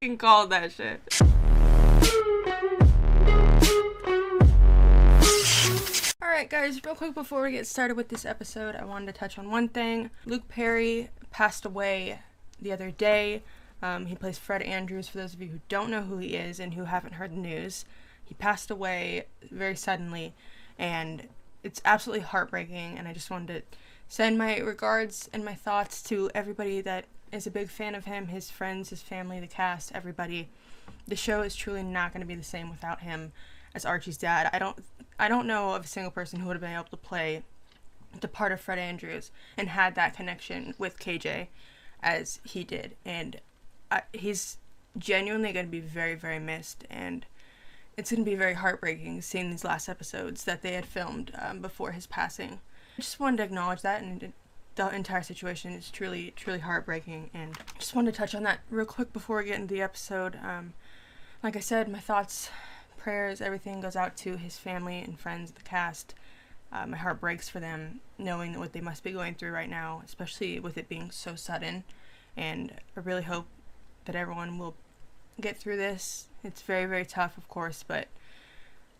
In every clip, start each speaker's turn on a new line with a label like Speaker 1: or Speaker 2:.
Speaker 1: fucking called that shit. Alright guys, real quick before we get started with this episode, I wanted to touch on one thing. Luke Perry passed away the other day. He plays Fred Andrews, for those of you who don't know who he is and who haven't heard the news. He passed away very suddenly, and it's absolutely heartbreaking, and I just wanted to send my regards and my thoughts to everybody that is a big fan of him, his friends, his family, the cast, everybody. The show is truly not going to be the same without him as Archie's dad. I don't know of a single person who would have been able to play the part of Fred Andrews and had that connection with KJ as he did, and he's genuinely going to be very, very missed, and it's going to be very heartbreaking seeing these last episodes that they had filmed before his passing. I just wanted to acknowledge that, and the entire situation is truly, truly heartbreaking, and I just wanted to touch on that real quick before we get into the episode. Like I said, my thoughts, prayers, everything goes out to his family and friends, the cast. My heart breaks for them, knowing what they must be going through right now, especially with it being so sudden, and I really hope that everyone will get through this. It's very, very tough, of course, but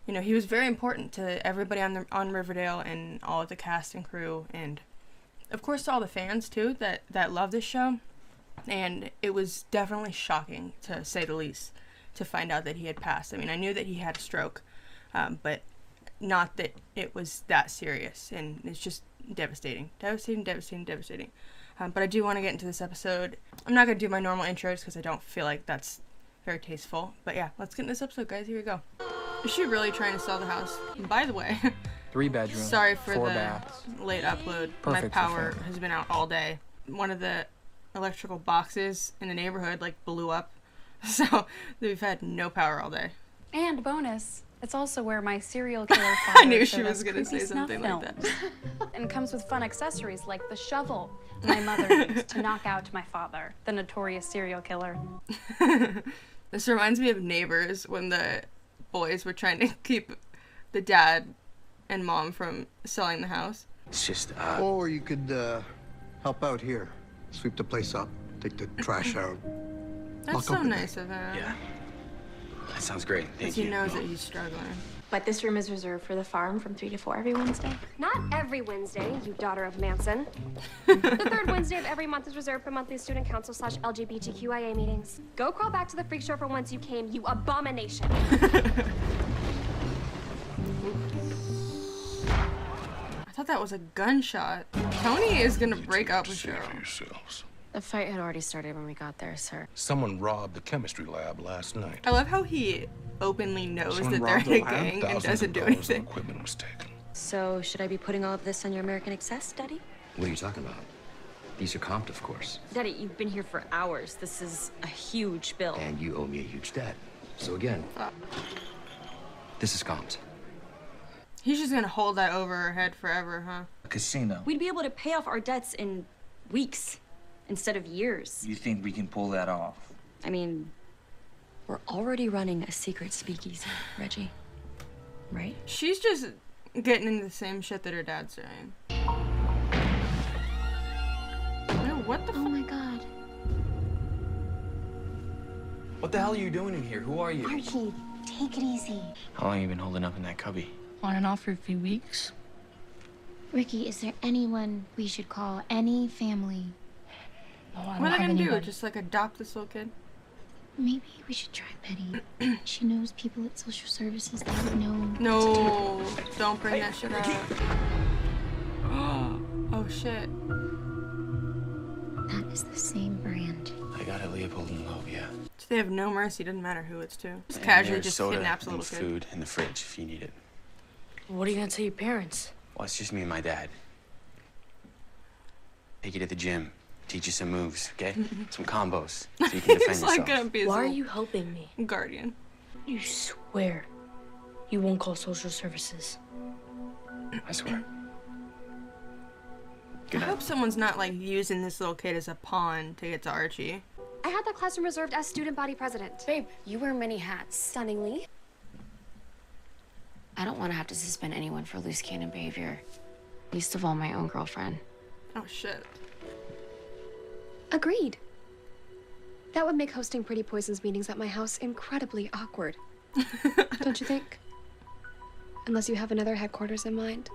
Speaker 1: you know, he was very important to everybody on Riverdale and all of the cast and crew, and of course to all the fans too that love this show. And it was definitely shocking, to say the least, to find out that he had passed. I mean, I knew that he had a stroke, but not that it was that serious, and it's just devastating. But I do want to get into this episode. I'm not going to do my normal intros because I don't feel like that's very tasteful. But yeah, let's get in this episode, guys. Here we go. Is she really trying to sell the house? By the way,
Speaker 2: 3 bedrooms,
Speaker 1: sorry for
Speaker 2: 4
Speaker 1: the
Speaker 2: baths.
Speaker 1: late upload.
Speaker 2: Perfect
Speaker 1: My power has been out all day. One of the electrical boxes in the neighborhood blew up. So we've had no power all day.
Speaker 3: And bonus, it's also where my serial killer father
Speaker 1: I knew she was
Speaker 3: going
Speaker 1: to say something like that.
Speaker 3: And comes with fun accessories like the shovel my mother used to knock out my father, the notorious serial killer.
Speaker 1: This reminds me of Neighbors, when the boys were trying to keep the dad and mom from selling the house.
Speaker 4: It's just,
Speaker 5: Or you could help out here. Sweep the place up, take the trash out.
Speaker 1: That's
Speaker 5: Lock
Speaker 1: so
Speaker 5: up in
Speaker 1: nice of him.
Speaker 4: yeah. That sounds great. Thank
Speaker 1: Because
Speaker 4: you.
Speaker 1: he knows that he's struggling.
Speaker 6: But this room is reserved for the farm from 3 to 4 every Wednesday.
Speaker 7: Not every Wednesday, you daughter of Manson. The third Wednesday of every month is reserved for monthly student council / LGBTQIA meetings. Go crawl back to the freak show from whence you came, you abomination.
Speaker 1: I thought that was a gunshot. Tony is gonna break up with Cheryl.
Speaker 8: Yourselves.
Speaker 6: The fight had already started when we got there, sir.
Speaker 8: Someone robbed the chemistry lab last night.
Speaker 1: I love how he openly knows
Speaker 8: Someone
Speaker 1: that they're
Speaker 8: robbed
Speaker 1: in a
Speaker 8: the lab.
Speaker 1: gang and
Speaker 8: Thousands
Speaker 1: doesn't
Speaker 8: of
Speaker 1: do
Speaker 8: dollars of
Speaker 1: anything.
Speaker 8: equipment was taken.
Speaker 6: So, should I be putting all of this on your American Excess, Daddy?
Speaker 4: What are you talking about? These are comped, of course.
Speaker 6: Daddy, you've been here for hours. This is a huge bill.
Speaker 4: And you owe me a huge debt. So again, this is comped.
Speaker 1: He's just gonna hold that over her head forever, huh?
Speaker 9: A casino.
Speaker 6: We'd be able to pay off our debts in weeks instead of years.
Speaker 9: You think we can pull that off?
Speaker 6: I mean, we're already running a secret speakeasy, Reggie. Right?
Speaker 1: She's just getting into the same shit that her dad's doing. No, what the
Speaker 6: Oh my God.
Speaker 2: What the hell are you doing in here? Who are you?
Speaker 7: Archie, take it easy.
Speaker 4: How long have you been holding up in that cubby?
Speaker 10: On and off for a few weeks.
Speaker 7: Ricky, is there anyone we should call? Any family?
Speaker 10: No, I
Speaker 1: What
Speaker 10: don't
Speaker 1: are they
Speaker 10: have
Speaker 1: gonna do?
Speaker 10: anybody.
Speaker 1: Just adopt this little kid?
Speaker 7: Maybe we should try Betty. She knows people at social services that would know.
Speaker 1: No, don't bring that shit up. Oh shit.
Speaker 7: That is the same brand.
Speaker 4: I got it, Leopold and Loeb, yeah.
Speaker 1: So they have no mercy, doesn't matter who it's to. Just
Speaker 4: And
Speaker 1: casually
Speaker 4: there's
Speaker 1: just
Speaker 4: soda
Speaker 1: kidnaps a
Speaker 4: and
Speaker 1: little kid.
Speaker 4: food in the fridge if you need it.
Speaker 10: What are you gonna tell your parents?
Speaker 4: Well, it's just me and my dad. Take you to the gym. Teach you some moves, okay? Some combos, so you can defend
Speaker 1: He's like
Speaker 4: yourself.
Speaker 1: gonna be his
Speaker 10: Why are
Speaker 1: little
Speaker 10: you helping me?
Speaker 1: guardian.
Speaker 10: You swear you won't call social services.
Speaker 4: I swear.
Speaker 1: I
Speaker 4: Good night.
Speaker 1: hope someone's not using this little kid as a pawn to get to Archie.
Speaker 7: I had that classroom reserved as student body president.
Speaker 6: Babe, you wear many hats.
Speaker 7: Stunningly.
Speaker 6: I don't want to have to suspend anyone for loose cannon behavior. Least of all my own girlfriend.
Speaker 1: Oh shit.
Speaker 7: Agreed. That would make hosting Pretty Poison's meetings at my house incredibly awkward. Don't you think? Unless you have another headquarters in mind.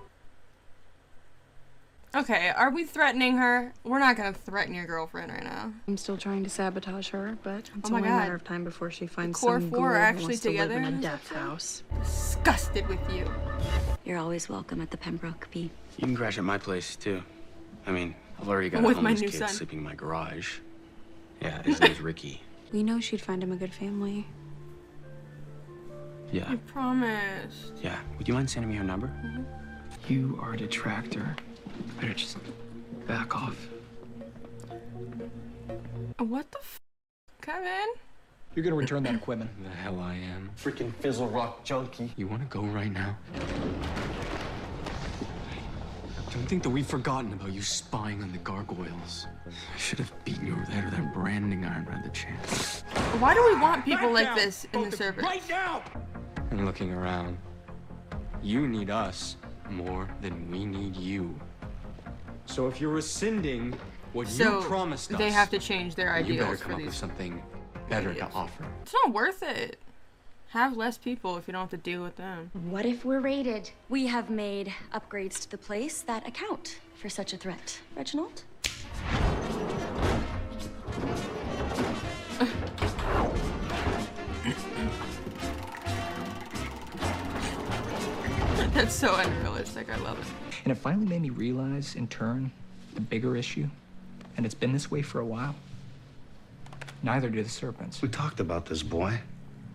Speaker 1: Okay, are we threatening her? We're not gonna threaten your girlfriend right now.
Speaker 11: I'm still trying to sabotage her, but it's
Speaker 1: Oh my
Speaker 11: only
Speaker 1: God.
Speaker 11: a matter of time before she finds
Speaker 1: Core
Speaker 11: some
Speaker 1: four
Speaker 11: ghoul
Speaker 1: are
Speaker 11: who
Speaker 1: actually
Speaker 11: wants to live
Speaker 1: together
Speaker 11: in a
Speaker 1: in this
Speaker 11: death
Speaker 1: episode?
Speaker 11: house.
Speaker 1: Disgusted with you.
Speaker 6: You're always welcome at the Pembroke P.
Speaker 4: You can crash at my place, too. I mean, I've already got
Speaker 1: With
Speaker 4: a
Speaker 1: my
Speaker 4: homeless
Speaker 1: new
Speaker 4: kid
Speaker 1: son.
Speaker 4: sleeping in my garage. Yeah, his name's Ricky.
Speaker 11: We know she'd find him a good family.
Speaker 4: Yeah.
Speaker 1: I promised.
Speaker 4: Yeah. Would you mind sending me her number?
Speaker 2: You are a detractor. Better just back off.
Speaker 1: What the Kevin?
Speaker 2: You're gonna return that equipment.
Speaker 4: The hell I am.
Speaker 12: Freaking fizzle rock junkie.
Speaker 4: You want to go right now? Don't think that we've forgotten about you spying on the gargoyles. I should have beaten you over the head with that branding iron had the chance.
Speaker 1: Why do we want people like this in the service?
Speaker 12: Right now!
Speaker 4: And looking around, you need us more than we need you. So if you're rescinding what
Speaker 1: So
Speaker 4: you promised us,
Speaker 1: they have to change their
Speaker 4: you better
Speaker 1: ideals
Speaker 4: come
Speaker 1: for
Speaker 4: up with
Speaker 1: these.
Speaker 4: something better to
Speaker 1: idiots.
Speaker 4: offer.
Speaker 1: It's not worth it. Have less people if you don't have to deal with them.
Speaker 6: What if we're raided? We have made upgrades to the place that account for such a threat. Reginald?
Speaker 1: That's so unrealistic. I love it.
Speaker 2: And it finally made me realize, in turn, the bigger issue. And it's been this way for a while. Neither do the serpents.
Speaker 5: We talked about this, boy.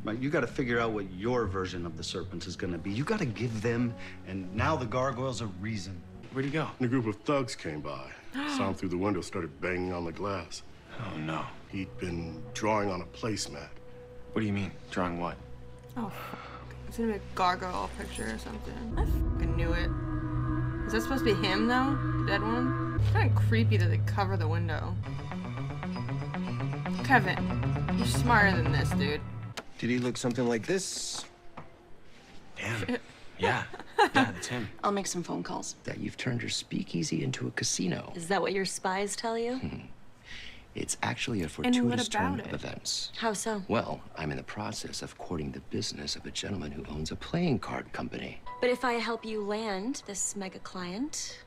Speaker 5: Right, you got to figure out what your version of the serpents is going to be. You got to give them, and now the gargoyles, a reason.
Speaker 4: Where'd he go?
Speaker 8: And a group of thugs came by. Saw him through the window, started banging on the glass.
Speaker 4: Oh no.
Speaker 8: He'd been drawing on a placemat.
Speaker 4: What do you mean? Drawing what?
Speaker 1: Oh, fuck. It's gonna be a gargoyle picture or something. I fucking knew it. Is that supposed to be him though? The dead one? It's kind of creepy that they cover the window. Kevin, you're smarter than this, dude.
Speaker 12: Did he look something like this?
Speaker 4: Damn. Yeah. Yeah, that's him.
Speaker 11: I'll make some phone calls.
Speaker 4: That you've turned your speakeasy into a casino.
Speaker 6: Is that what your spies tell you?
Speaker 4: It's actually a
Speaker 1: And
Speaker 4: fortuitous
Speaker 1: what
Speaker 4: turn
Speaker 1: about
Speaker 4: of
Speaker 1: it?
Speaker 4: events.
Speaker 6: How so?
Speaker 4: Well, I'm in the process of courting the business of a gentleman who owns a playing card company.
Speaker 6: But if I help you land this mega client,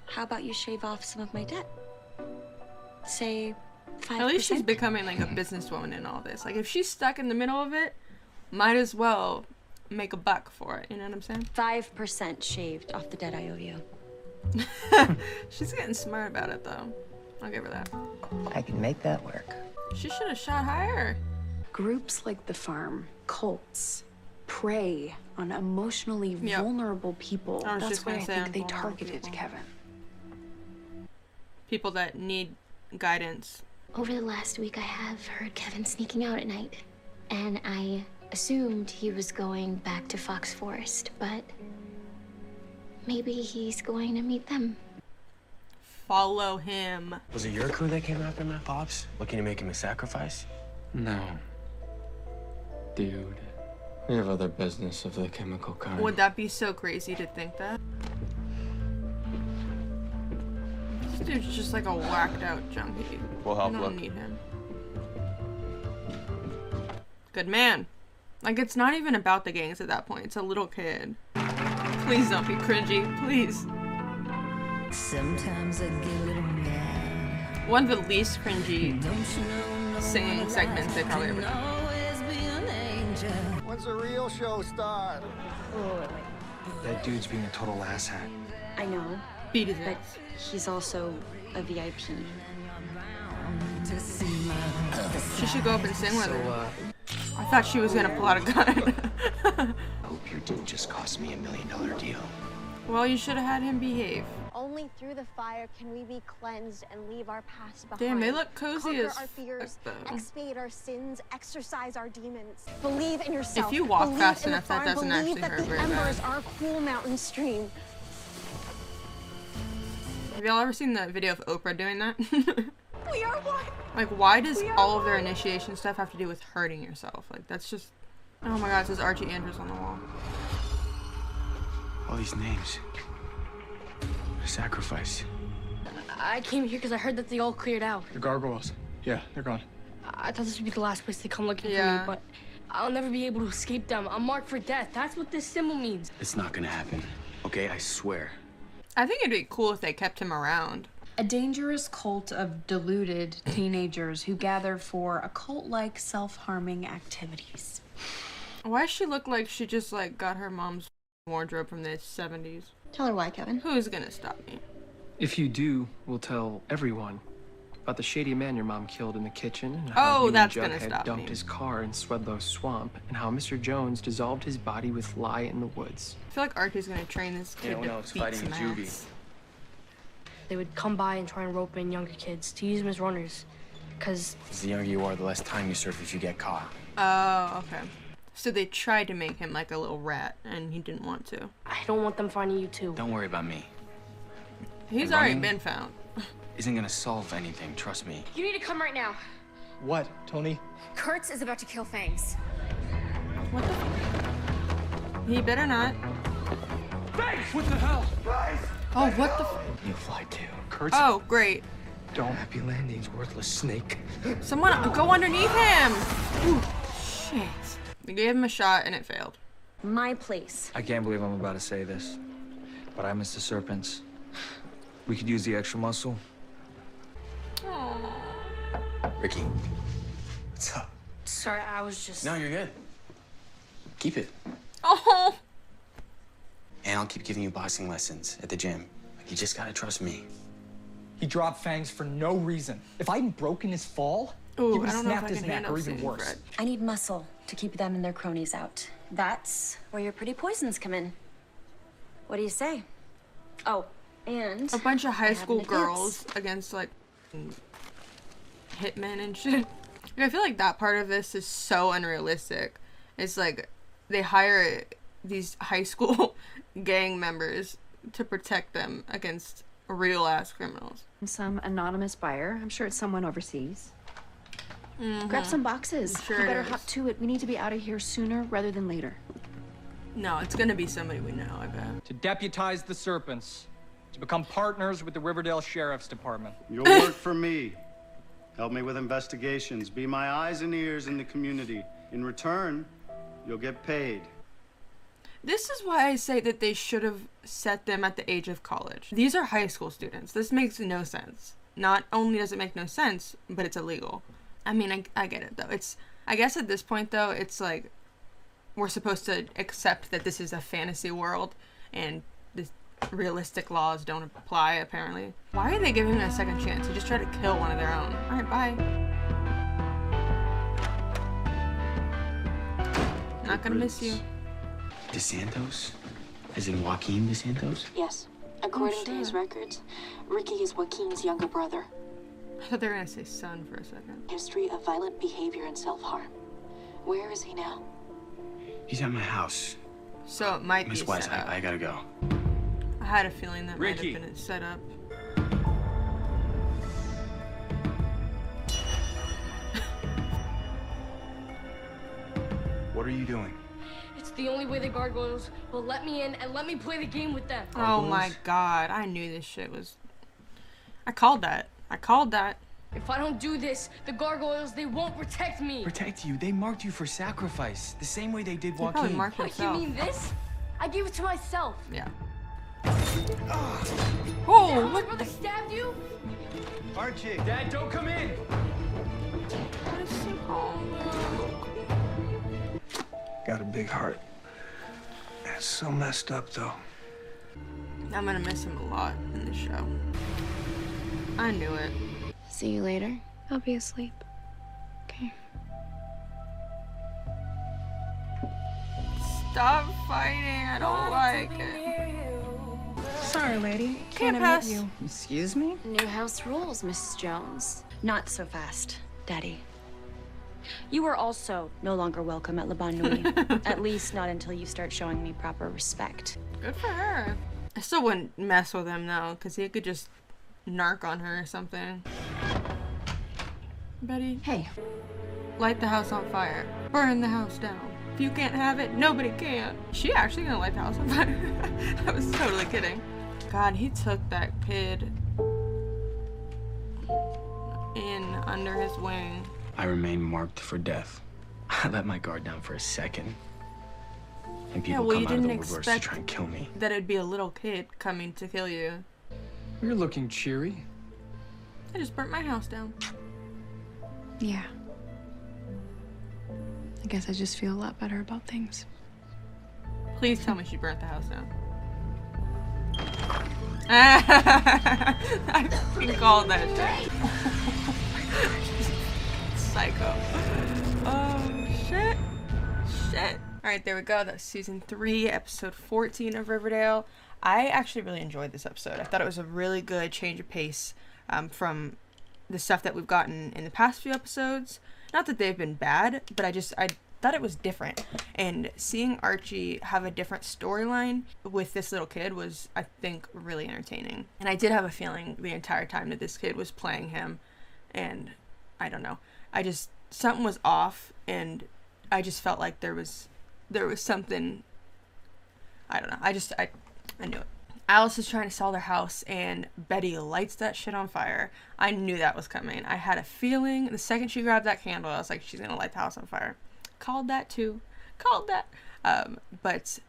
Speaker 6: how about you shave off some of my debt? Say 5%?
Speaker 1: At least she's becoming like a businesswoman in all this. Like if she's stuck in the middle of it, might as well make a buck for it. You know what I'm saying?
Speaker 6: 5% shaved off the debt I owe you.
Speaker 1: She's getting smart about it though. I'll give her that.
Speaker 12: I can make that work.
Speaker 1: She should have shot higher.
Speaker 11: Groups like the farm, cults, prey on emotionally
Speaker 1: Yep.
Speaker 11: vulnerable people.
Speaker 1: I was
Speaker 11: That's
Speaker 1: just
Speaker 11: why
Speaker 1: gonna
Speaker 11: I
Speaker 1: say
Speaker 11: think they
Speaker 1: vulnerable
Speaker 11: targeted
Speaker 1: people.
Speaker 11: Kevin.
Speaker 1: People that need guidance.
Speaker 13: Over the last week, I have heard Kevin sneaking out at night. And I assumed he was going back to Fox Forest, but maybe he's going to meet them.
Speaker 1: Follow him.
Speaker 12: Was it your crew that came after my pops? Looking to make him a sacrifice?
Speaker 4: No. Dude. We have other business of the chemical kind.
Speaker 1: Would that be so crazy to think that? This dude's just like a whacked out junkie.
Speaker 12: We'll help
Speaker 1: We don't
Speaker 12: look.
Speaker 1: need him. Good man. Like it's not even about the gangs at that point. It's a little kid. Please don't be cringy. Please.
Speaker 14: Sometimes I get a little mad.
Speaker 1: One of the least cringy singing segments they probably ever done.
Speaker 5: When's the real show start?
Speaker 2: That dude's being a total asshat.
Speaker 6: I know,
Speaker 1: Beat his
Speaker 6: but
Speaker 1: ass.
Speaker 6: he's also a VIP.
Speaker 1: She should go up and sing with her. I thought she was gonna pull out a gun.
Speaker 4: I hope your deal just cost me $1 million deal.
Speaker 1: Well, you should have had him behave.
Speaker 15: Only through the fire can we be cleansed and leave our past behind.
Speaker 1: Damn, they look cozy
Speaker 15: Conquer
Speaker 1: as
Speaker 15: our fears,
Speaker 1: fuck, though.
Speaker 15: expiate our sins, exercise our demons. Believe in yourself.
Speaker 1: If you walk
Speaker 15: Believe
Speaker 1: fast
Speaker 15: in the
Speaker 1: enough, that
Speaker 15: farm.
Speaker 1: doesn't
Speaker 15: Believe
Speaker 1: actually
Speaker 15: that
Speaker 1: hurt
Speaker 15: the
Speaker 1: very
Speaker 15: embers
Speaker 1: bad.
Speaker 15: are a cool mountain stream.
Speaker 1: Have y'all ever seen the video of Oprah doing that?
Speaker 15: We are one.
Speaker 1: Like, why does
Speaker 15: We are
Speaker 1: all of their
Speaker 15: one.
Speaker 1: initiation stuff have to do with hurting yourself? Like, that's just... Oh my god, it says Archie Andrews on the wall.
Speaker 4: All these names. Sacrifice.
Speaker 10: I came here because I heard that they all cleared out.
Speaker 2: The gargoyles. Yeah, they're gone.
Speaker 10: I thought this would be the last place they come looking for
Speaker 1: Yeah.
Speaker 10: me, but I'll never be able to escape them. I'm marked for death. That's what this symbol means.
Speaker 12: It's not gonna happen. Okay, I swear.
Speaker 1: I think it'd be cool if they kept him around.
Speaker 11: A dangerous cult of deluded teenagers who gather for occult-like self-harming activities.
Speaker 1: Why does she look like she just like got her mom's wardrobe from the 70s?
Speaker 6: Tell her why, Kevin.
Speaker 1: Who's gonna stop me?
Speaker 16: If you do, we'll tell everyone about the shady man your mom killed in the kitchen, and how
Speaker 1: Oh,
Speaker 16: you and
Speaker 1: that's
Speaker 16: Jug
Speaker 1: gonna
Speaker 16: had
Speaker 1: stop
Speaker 16: dumped
Speaker 1: me.
Speaker 16: his car in Swedlow Swamp, and how Mr. Jones dissolved his body with lye in the woods.
Speaker 1: I feel like Archie's gonna train this kid
Speaker 12: when
Speaker 1: to
Speaker 12: I was
Speaker 1: beat
Speaker 12: fighting
Speaker 1: some
Speaker 12: in juvie.
Speaker 1: ass.
Speaker 10: They would come by and try and rope in younger kids to use them as runners. Because
Speaker 12: The younger you are, the less time you serve if you get caught.
Speaker 1: Oh, okay. So they tried to make him like a little rat, and he didn't want to.
Speaker 10: I don't want them finding you too.
Speaker 12: Don't worry about me.
Speaker 1: He's
Speaker 12: And
Speaker 1: already
Speaker 12: running
Speaker 1: been found.
Speaker 12: Isn't gonna solve anything, trust me.
Speaker 7: You need to come right now.
Speaker 16: What, Tony?
Speaker 7: Kurtz is about to kill Fangs.
Speaker 1: What the f? He better not.
Speaker 16: Thanks! What the hell?
Speaker 1: Oh, what the f?
Speaker 16: You fly too. Kurtz?
Speaker 1: Oh, great.
Speaker 16: Don't. Happy landings, worthless snake.
Speaker 1: Someone go underneath him! Ooh, shit. We gave him a shot and it failed.
Speaker 6: My place.
Speaker 9: I can't believe I'm about to say this, but I miss the serpents. We could use the extra muscle.
Speaker 12: Ricky. What's up?
Speaker 10: Sorry, I was just...
Speaker 12: No, you're good. Keep it.
Speaker 1: Oh!
Speaker 12: And I'll keep giving you boxing lessons at the gym. Like, you just gotta trust me.
Speaker 2: He dropped Fangs for no reason. If I hadn't broken his fall,
Speaker 1: Ooh,
Speaker 2: he would
Speaker 1: I
Speaker 2: have
Speaker 1: don't know if
Speaker 2: snapped
Speaker 1: I
Speaker 2: his
Speaker 1: can
Speaker 2: neck,
Speaker 1: handle
Speaker 2: or even
Speaker 1: seeing
Speaker 2: worse.
Speaker 1: Fred.
Speaker 6: I need muscle to keep them and their cronies out. That's where your pretty poisons come in. What do you say? Oh, and
Speaker 1: A bunch of
Speaker 6: I
Speaker 1: high
Speaker 6: have
Speaker 1: school
Speaker 6: an advance.
Speaker 1: girls against like hitmen and shit. Like, I feel like that part of this is so unrealistic. It's like they hire these high school gang members to protect them against real ass criminals.
Speaker 17: Some anonymous buyer. I'm sure it's someone overseas.
Speaker 1: Mhm.
Speaker 17: Grab some boxes.
Speaker 1: Sure
Speaker 17: You better
Speaker 1: it is.
Speaker 17: hop to it. We need to be out of here sooner rather than later.
Speaker 1: No, it's gonna be somebody we know, I bet.
Speaker 2: To deputize the serpents, to become partners with the Riverdale Sheriff's Department.
Speaker 5: You'll work for me. Help me with investigations. Be my eyes and ears in the community. In return, you'll get paid.
Speaker 1: This is why I say that they should have set them at the age of college. These are high school students. This makes no sense. Not only does it make no sense, but it's illegal. I mean, I get it, though. I guess at this point, though, it's like we're supposed to accept that this is a fantasy world and the realistic laws don't apply, apparently. Why are they giving him a second chance? He just tried to kill one of their own. All right, bye. Not gonna miss you.
Speaker 12: DeSantos? As in Joaquin DeSantos?
Speaker 18: Yes. According to his records, Ricky is Joaquin's younger brother.
Speaker 1: I thought they were gonna say son for a second.
Speaker 18: History of violent behavior and self-harm. Where is he now?
Speaker 12: He's at my house.
Speaker 1: So it might
Speaker 12: Miss
Speaker 1: be
Speaker 12: West,
Speaker 1: set up.
Speaker 12: I gotta go.
Speaker 1: I had a feeling that
Speaker 12: Ricky.
Speaker 1: might have been a setup.
Speaker 12: What are you doing?
Speaker 10: It's the only way the gargoyles will let me in and let me play the game with them.
Speaker 1: Oh my god, I knew this shit was... I called that. I called that.
Speaker 10: If I don't do this, the gargoyles, they won't protect me.
Speaker 12: Protect you. They marked you for sacrifice. The same way they did
Speaker 1: He probably
Speaker 12: Joaquin.
Speaker 1: marked
Speaker 10: What, you
Speaker 1: himself.
Speaker 10: mean this? I gave it to myself.
Speaker 1: Yeah.
Speaker 10: Oh,
Speaker 1: Oh,
Speaker 10: my
Speaker 1: what
Speaker 10: brother stabbed you?
Speaker 5: Archie!
Speaker 12: Dad, don't come in!
Speaker 16: Got a big heart. That's so messed up, though.
Speaker 1: I'm gonna miss him a lot in this show. I knew it.
Speaker 3: See you later. I'll be asleep. Okay.
Speaker 1: Stop fighting. I don't like it.
Speaker 11: Sorry, lady.
Speaker 1: Can't
Speaker 11: admit
Speaker 1: pass.
Speaker 11: you.
Speaker 17: Excuse me?
Speaker 6: New house rules, Miss Jones. Not so fast, Daddy. You are also no longer welcome at Le Bon Nuit. At least not until you start showing me proper respect.
Speaker 1: Good for her. I still wouldn't mess with him, though, because he could just narc on her or something. Betty.
Speaker 17: Hey.
Speaker 1: Light the house on fire. Burn the house down. If you can't have it, nobody can. Is she actually gonna light the house on fire? I was totally kidding. God, he took that kid in under his wing.
Speaker 4: I remain marked for death. I let my guard down for a second. And
Speaker 1: Yeah,
Speaker 4: people
Speaker 1: well,
Speaker 4: come
Speaker 1: you
Speaker 4: out of the
Speaker 1: didn't
Speaker 4: woodworks to
Speaker 1: expect
Speaker 4: try and kill me.
Speaker 1: that it'd be a little kid coming to kill you.
Speaker 16: You're looking cheery.
Speaker 1: I just burnt my house down.
Speaker 11: Yeah. I guess I just feel a lot better about things.
Speaker 1: Please tell me she burnt the house down. I fucking called that shit. Psycho. Oh, shit. Shit. Alright, there we go. That's season 3, episode 14 of Riverdale. I actually really enjoyed this episode. I thought it was a really good change of pace from the stuff that we've gotten in the past few episodes. Not that they've been bad, but I thought it was different. And seeing Archie have a different storyline with this little kid was, I think, really entertaining. And I did have a feeling the entire time that this kid was playing him. And I don't know. Something was off, and I just felt like there was something, I don't know. I knew it. Alice is trying to sell their house, and Betty lights that shit on fire. I knew that was coming. I had a feeling the second she grabbed that candle, I was like, she's gonna light the house on fire. Called that too. Called that. But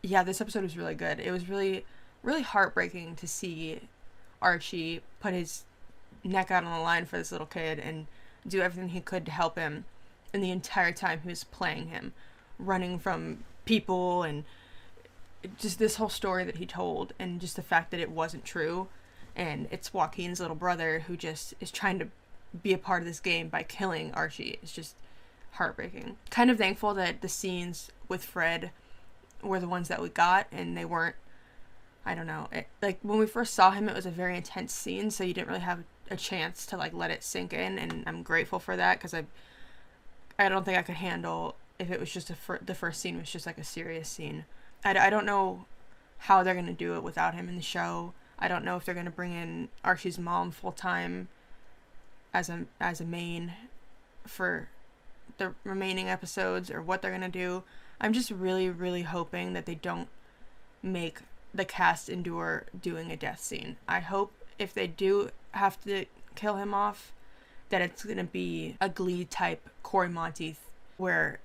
Speaker 1: yeah, this episode was really good. It was really, really heartbreaking to see Archie put his neck out on the line for this little kid and do everything he could to help him. And the entire time he was playing him, running from people, and just this whole story that he told, and just the fact that it wasn't true, and it's Joaquin's little brother who just is trying to be a part of this game by killing Archie. It's just heartbreaking. Kind of thankful that the scenes with Fred were the ones that we got, and they weren't, I don't know, like when we first saw him, it was a very intense scene, so you didn't really have a chance to like let it sink in, and I'm grateful for that, because I don't think I could handle if it was just the first scene was just like a serious scene. I don't know how they're going to do it without him in the show. I don't know if they're going to bring in Archie's mom full-time as a main for the remaining episodes, or what they're going to do. I'm just really, really hoping that they don't make the cast endure doing a death scene. I hope if they do have to kill him off, that it's going to be a Glee-type Cory Monteith, where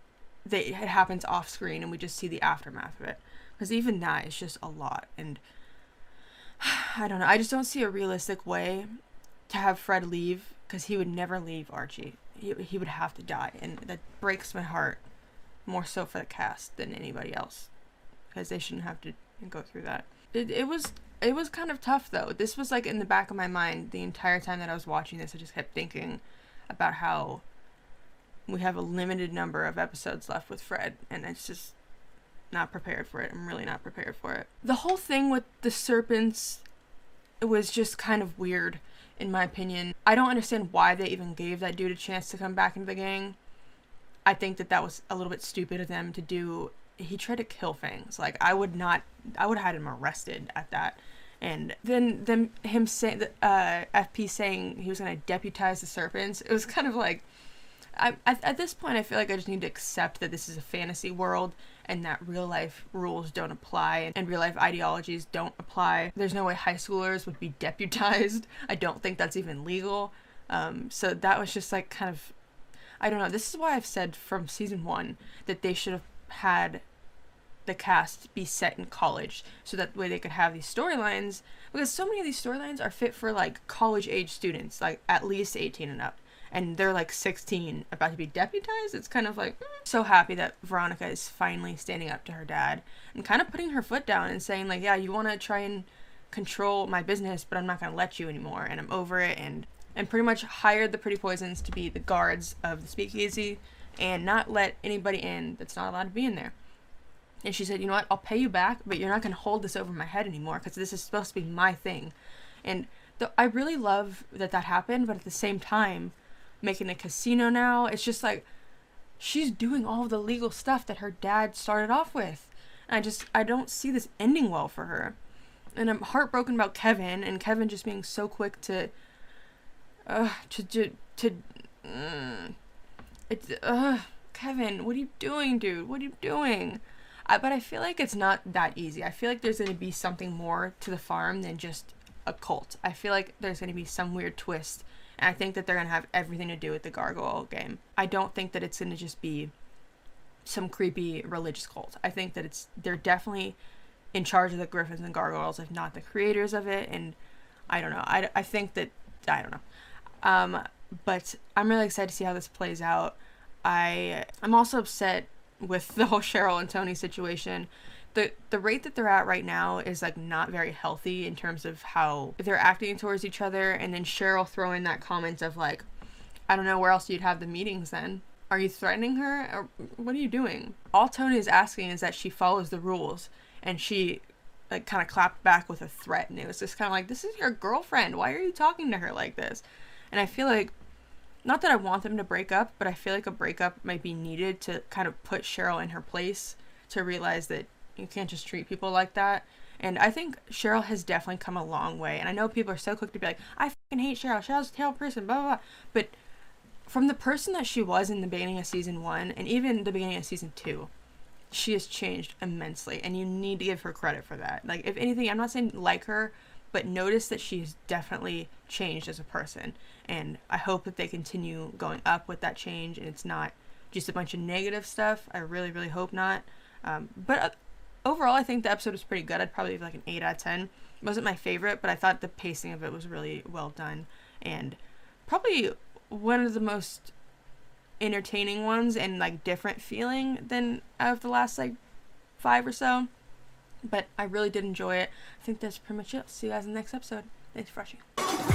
Speaker 1: it happens off-screen and we just see the aftermath of it. Because even that is just a lot. And I don't know. I just don't see a realistic way to have Fred leave, because he would never leave Archie. He would have to die. And that breaks my heart, more so for the cast than anybody else, because they shouldn't have to go through that. It was kind of tough, though. This was like in the back of my mind the entire time that I was watching this. I just kept thinking about how we have a limited number of episodes left with Fred, and it's just not prepared for it. I'm really not prepared for it. The whole thing with the serpents, it was just kind of weird, in my opinion. I don't understand why they even gave that dude a chance to come back into the gang. I think that was a little bit stupid of them to do. He tried to kill Fangs. Like, I would have had him arrested at that. And then him saying, FP saying he was going to deputize the serpents, it was kind of like, at this point, I feel like I just need to accept that this is a fantasy world, and that real life rules don't apply, and real life ideologies don't apply. There's no way high schoolers would be deputized. I don't think that's even legal. So that was just like kind of, I don't know. This is why I've said from season 1 that they should have had the cast be set in college, so that way they could have these storylines, because so many of these storylines are fit for like college age students, like at least 18 and up. And they're like 16, about to be deputized. It's kind of like, so happy that Veronica is finally standing up to her dad and kind of putting her foot down and saying like, yeah, you want to try and control my business, but I'm not going to let you anymore, and I'm over it. And pretty much hired the Pretty Poisons to be the guards of the speakeasy and not let anybody in that's not allowed to be in there. And she said, you know what, I'll pay you back, but you're not going to hold this over my head anymore, because this is supposed to be my thing. And I really love that happened, but at the same time, making a casino now, it's just like, she's doing all of the legal stuff that her dad started off with. And I don't see this ending well for her. And I'm heartbroken about Kevin, and Kevin just being so quick Kevin, what are you doing, dude? What are you doing? But I feel like it's not that easy. I feel like there's going to be something more to the farm than just a cult. I feel like there's going to be some weird twist, And I think that they're going to have everything to do with the gargoyle game. I don't think that it's going to just be some creepy religious cult. I think that they're definitely in charge of the Griffins and Gargoyles, if not the creators of it. And I don't know. I think that, I don't know. But I'm really excited to see how this plays out. I'm also upset with the whole Cheryl and Tony situation. The rate that they're at right now is like not very healthy in terms of how they're acting towards each other. And then Cheryl throwing that comment of like, I don't know where else you'd have the meetings then. Are you threatening her? Or what are you doing? All Tony is asking is that she follows the rules. And she like kind of clapped back with a threat. And it was just kind of like, this is your girlfriend. Why are you talking to her like this? And I feel like, not that I want them to break up, but I feel like a breakup might be needed to kind of put Cheryl in her place, to realize that you can't just treat people like that. And I think Cheryl has definitely come a long way. And I know people are so quick to be like, I fucking hate Cheryl. Cheryl's a terrible person, blah, blah, blah. But from the person that she was in the beginning of season 1 and even the beginning of season 2, she has changed immensely. And you need to give her credit for that. Like, if anything, I'm not saying like her, but notice that she's definitely changed as a person. And I hope that they continue going up with that change and it's not just a bunch of negative stuff. I really, really hope not. But overall, I think the episode was pretty good. I'd probably give like an 8 out of 10. It wasn't my favorite, but I thought the pacing of it was really well done. And probably one of the most entertaining ones and like different feeling than out of the last like 5 or so. But I really did enjoy it. I think that's pretty much it. See you guys in the next episode. Thanks for watching.